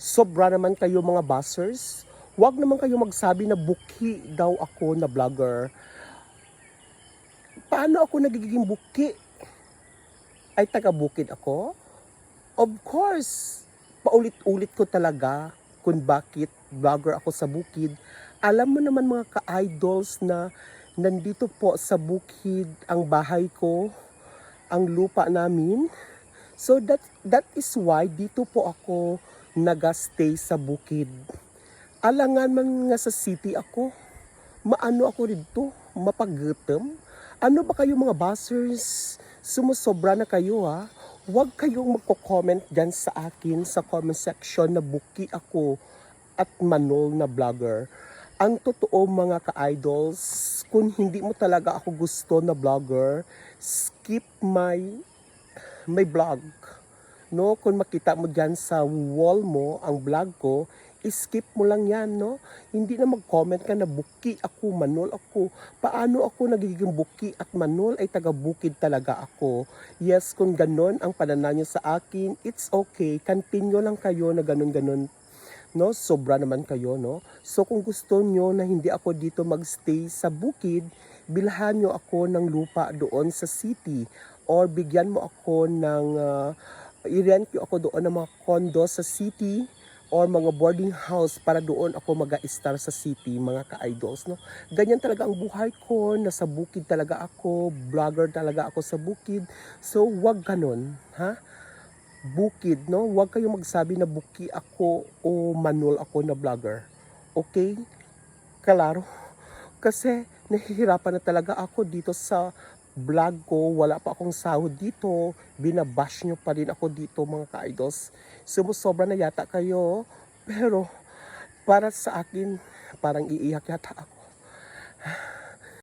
Sobra naman kayo mga buzzers. Huwag naman kayo magsabi na buki daw ako na vlogger. Paano ako nagiging buki? Ay taga-bukid ako? Of course, paulit-ulit ko talaga kung bakit vlogger ako sa bukid. Alam mo naman mga ka-idols na nandito po sa bukid ang bahay ko, ang lupa namin. So that is why dito po ako nag-stay sa bukid. Alangan man nga sa city ako, maano ako dito, mapagutom. Ano ba kayo mga buzzers? Sumusobra na kayo ha. Huwag kayong magko-comment dyan sa akin sa comment section na buki ako at manol na vlogger. Ang totoo mga ka-idols, kung hindi mo talaga ako gusto na vlogger, skip my vlog. No, kung makita mo dyan sa wall mo ang vlog ko, skip mo lang yan, no? Hindi na mag-comment ka na buki ako, manol ako. Paano ako nagiging buki at manol ay taga-bukid talaga ako? Yes, kung ganon ang pananaw nyo sa akin, it's okay. Continue lang kayo na ganon-ganon. No, sobra naman kayo, no? So kung gusto nyo na hindi ako dito magstay sa bukid, bilhan nyo ako ng lupa doon sa city or bigyan mo ako ng i-rent nyo ako doon ng mga condo sa city or mga boarding house para doon ako mag-a-star sa city, mga ka-idols, no? Ganyan talaga ang buhay ko, nasa bukid talaga ako, vlogger talaga ako sa bukid. So wag ganon, ha? Bukid, no? Huwag kayong magsabi na buki ako o manol ako na vlogger. Okay? Klaro? Kasi nahihirapan na talaga ako dito sa vlog ko. Wala pa akong sahod dito. Binabash nyo pa rin ako dito mga ka-idols. Sumusobra na yata kayo. Pero para sa akin, parang iiyak yata ako.